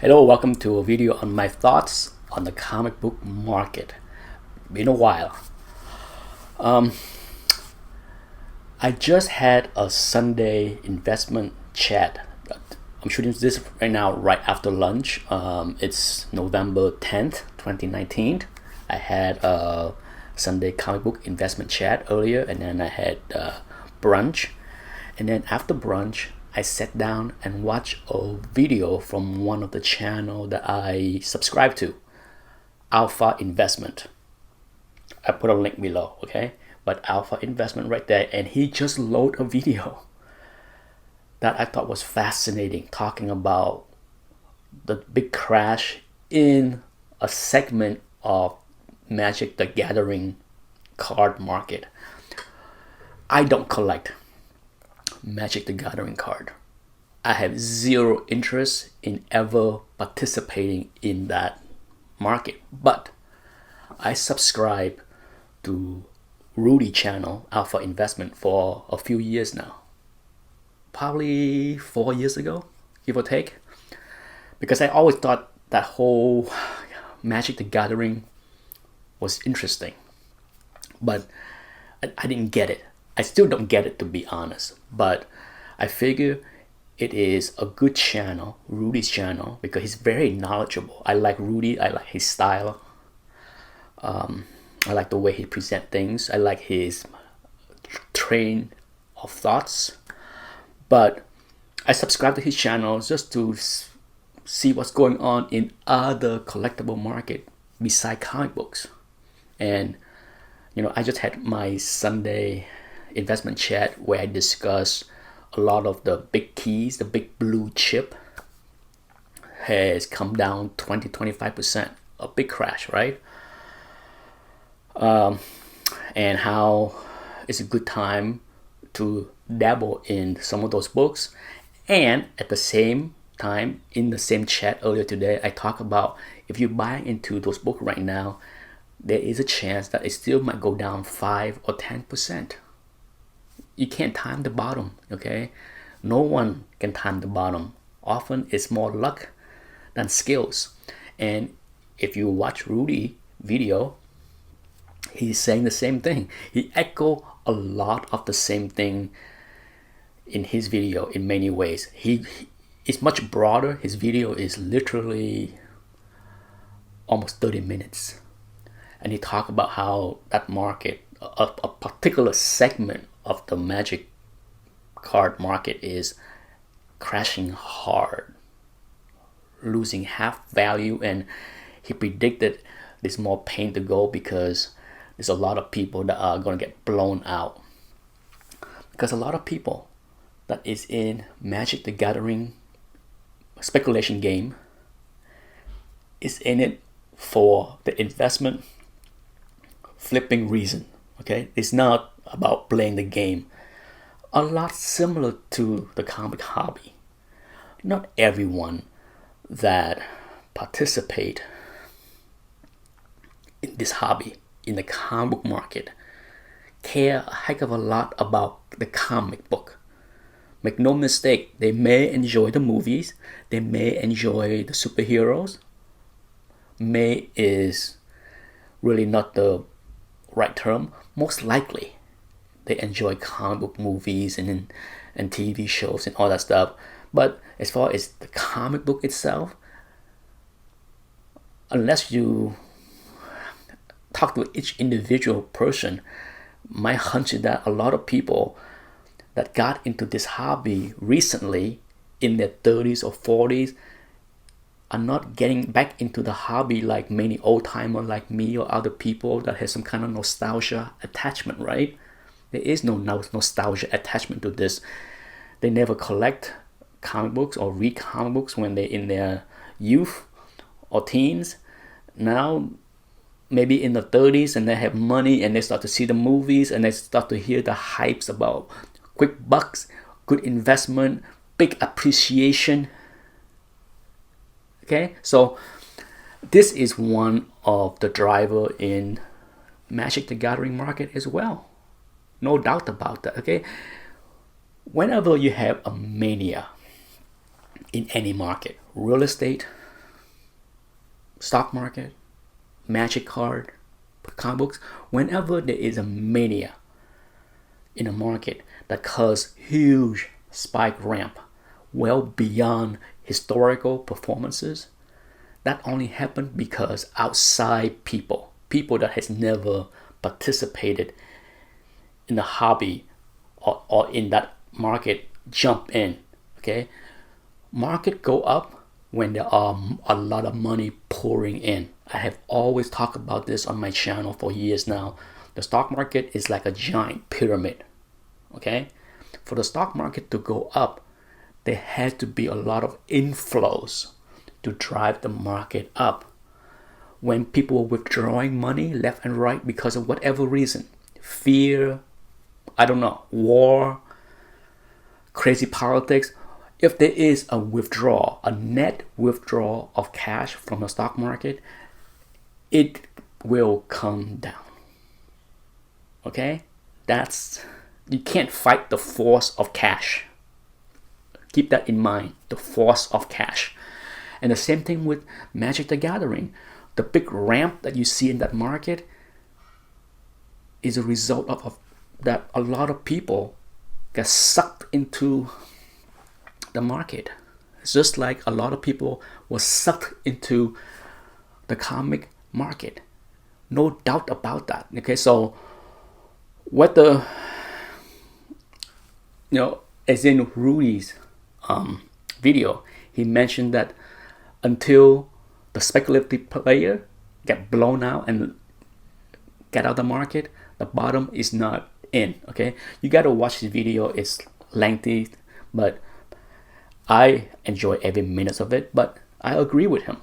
Hello, welcome to a video on my thoughts on the comic book market. Been a while. Um, I just had a Sunday investment chat. I'm shooting this right now, right after lunch. It's November 10th, 2019. I had a Sunday comic book investment chat earlier, and then I had brunch. And then after brunch, I sat down and watched a video from one of the channel that I subscribe to, Alpha Investment. I put a link below, okay? But Alpha Investment right there, and he just loaded a video that I thought was fascinating, talking about the big crash in a segment of Magic the Gathering card market. I don't collect Magic the Gathering card. I have zero interest in ever participating in that market. But I subscribe to Rudy channel, Alpha Investment, for a few years now. Probably 4 years ago, give or take. Because I always thought that whole Magic the Gathering was interesting. But I didn't get it. I still don't get it, to be honest, but I figure it is a good channel, Rudy's channel, because he's very knowledgeable. I like Rudy. I like his style. I like the way he presents things. I like his train of thoughts. But I subscribe to his channel just to see what's going on in other collectible market beside comic books. And I just had my Sunday investment chat where I discuss a lot of the big keys. The big blue chip has come down 20-25%, a big crash, right? And how it's a good time to dabble in some of those books. And at the same time, in the same chat earlier today, I talk about if you buy into those books right now, there is a chance that it still might go down 5 or 10%. You can't time the bottom, okay? No one can time the bottom. Often it's more luck than skills. And if you watch Rudy video, he's saying the same thing. He echo a lot of the same thing in his video in many ways. He is much broader. His video is literally almost 30 minutes. And he talk about how that market, a particular segment of the Magic card market is crashing hard, losing half value, and he predicted there's more pain to go because there's a lot of people that are going to get blown out. Because a lot of people that is in Magic the Gathering speculation game is in it for the investment flipping reason. Okay, it's not about playing the game. A lot similar to the comic hobby. Not everyone that participate in this hobby, in the comic book market, care a heck of a lot about the comic book. Make no mistake, they may enjoy the movies, they may enjoy the superheroes. May is really not the right term. Most likely they enjoy comic book movies and TV shows and all that stuff. But as far as the comic book itself, unless you talk to each individual person, my hunch is that a lot of people that got into this hobby recently in their 30s or 40s are not getting back into the hobby like many old-timer like me or other people that has some kind of nostalgia attachment, right? There is no nostalgia attachment to this. They never collect comic books or read comic books when they're in their youth or teens. Now, maybe in the 30s, and they have money and they start to see the movies and they start to hear the hypes about quick bucks, good investment, big appreciation. Okay, so this is one of the driver in Magic the Gathering market as well. No doubt about that, okay? Whenever you have a mania in any market, real estate, stock market, magic card, comic books, whenever there is a mania in a market that causes huge spike ramp well beyond historical performances, that only happened because outside people that has never participated in the hobby or in that market jump in. Okay, market go up when there are a lot of money pouring in. I have always talked about this on my channel for years now. The stock market is like a giant pyramid. Okay, for the stock market to go up, there has to be a lot of inflows to drive the market up. When people are withdrawing money left and right because of whatever reason, fear, I don't know, war, crazy politics, if there is a withdrawal, a net withdrawal of cash from the stock market, it will come down. Okay? You can't fight the force of cash. Keep that in mind, the force of cash. And the same thing with Magic the Gathering. The big ramp that you see in that market is a result of that a lot of people get sucked into the market. It's just like a lot of people were sucked into the comic market. No doubt about that. Okay, so whether, as in Rudy's video, he mentioned that until the speculative player get blown out and get out of the market, the bottom is not in. Okay, you got to watch this video. It's lengthy, but I enjoy every minute of it. But I agree with him.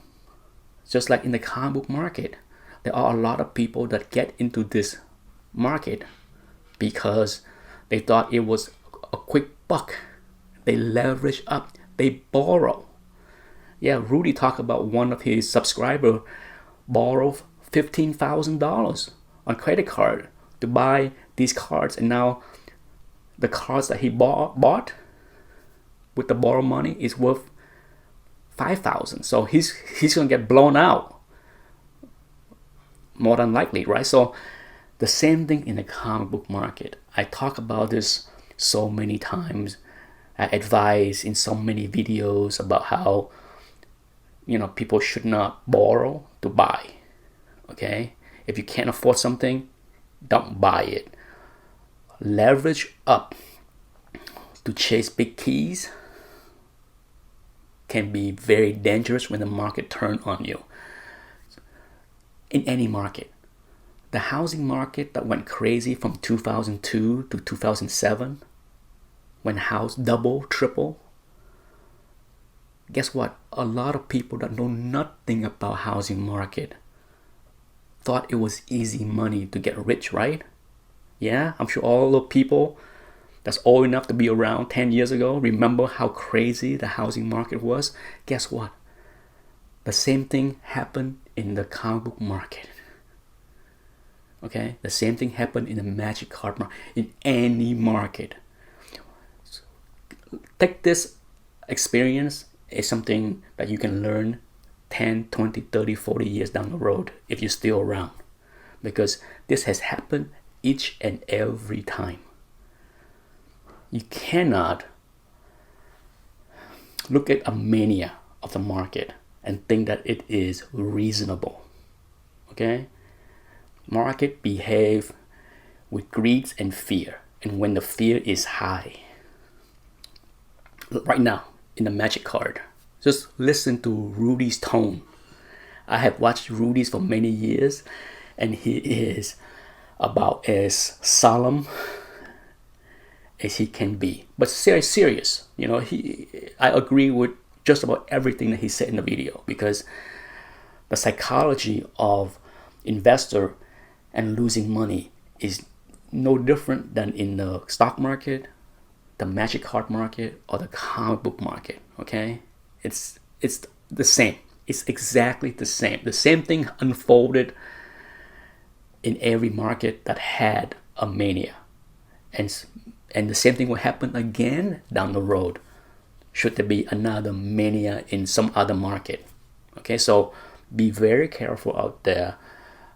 Just like in the comic book market, there are a lot of people that get into this market because they thought it was a quick buck. They leverage up, they borrow. Yeah, Rudy talked about one of his subscribers borrowed $15,000 on credit card to buy these cards, and now the cards that he bought with the borrowed money is worth $5,000. So he's gonna get blown out, more than likely, right? So the same thing in the comic book market. I talk about this so many times. I advise in so many videos about how people should not borrow to buy. Okay, if you can't afford something, don't buy it. Leverage up to chase big keys can be very dangerous when the market turns on you. In any market, the housing market that went crazy from 2002 to 2007, when house double, triple, guess what? A lot of people that know nothing about housing market thought it was easy money to get rich, right? Yeah, I'm sure all the people that's old enough to be around 10 years ago remember how crazy the housing market was. Guess what? The same thing happened in the comic book market. Okay, the same thing happened in the magic card market, in any market. Take this experience as something that you can learn 10, 20, 30, 40 years down the road if you're still around. Because this has happened each and every time. You cannot look at a mania of the market and think that it is reasonable. Okay? Market behave with greed and fear. And when the fear is high, right now in the magic card, just listen to Rudy's tone. I have watched Rudy's for many years, and he is about as solemn as he can be, but serious. I agree with just about everything that he said in the video, because the psychology of investor and losing money is no different than in the stock market, the magic card market, or the comic book market. Okay, it's the same. It's exactly the same. The same thing unfolded in every market that had a mania, and the same thing will happen again down the road should there be another mania in some other market. Okay, so be very careful out there.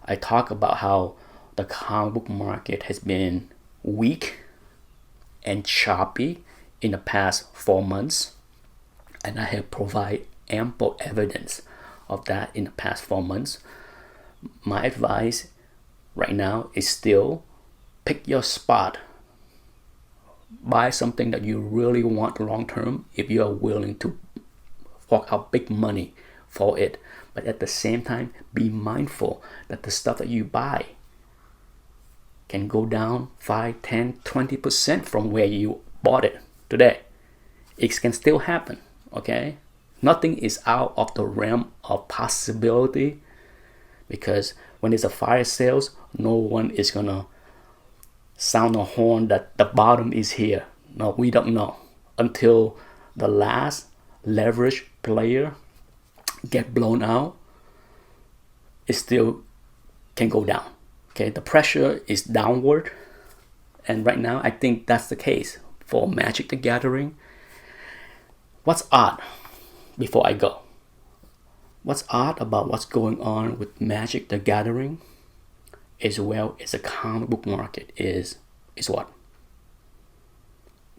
I talk about how the comic book market has been weak and choppy in the past 4 months, and I have provided ample evidence of that in the past 4 months. My advice right now is still pick your spot. Buy something that you really want long term if you are willing to fork out big money for it. But at the same time, be mindful that the stuff that you buy can go down 5, 10, 20% from where you bought it today. It can still happen, okay? Nothing is out of the realm of possibility, because when there's a fire sales, no one is gonna sound a horn that the bottom is here. No, we don't know until the last leverage player get blown out. It still can go down. Okay, the pressure is downward, and right now I think that's the case for Magic the Gathering. What's odd, before I go, what's odd about what's going on with Magic the Gathering as well as the comic book market is what?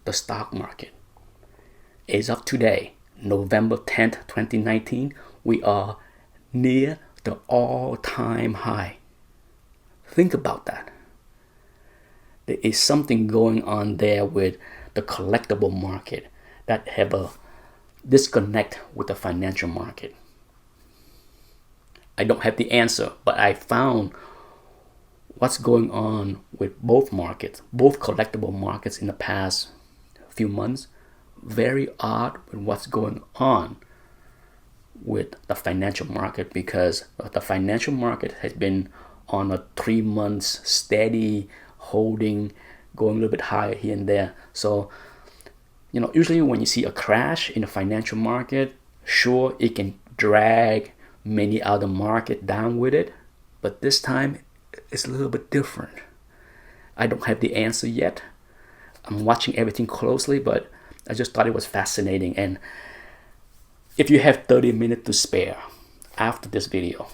The stock market. As of today, November 10th, 2019, we are near the all-time high. Think about that. There is something going on there with the collectible market that have a disconnect with the financial market. I don't have the answer, but I found what's going on with both markets, both collectible markets in the past few months, very odd with what's going on with the financial market, because the financial market has been on a 3 months steady holding, going a little bit higher here and there. So, usually when you see a crash in the financial market, sure, it can drag many other market down with it, but this time it's a little bit different. I don't have the answer yet. I'm watching everything closely, but I just thought it was fascinating. And if you have 30 minutes to spare after this video,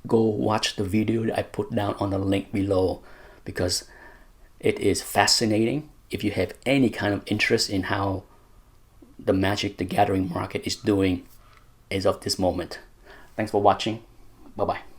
go watch the video that I put down on the link below, because it is fascinating. If you have any kind of interest in how the Magic the Gathering market is doing as of this moment. Thanks for watching. Bye-bye.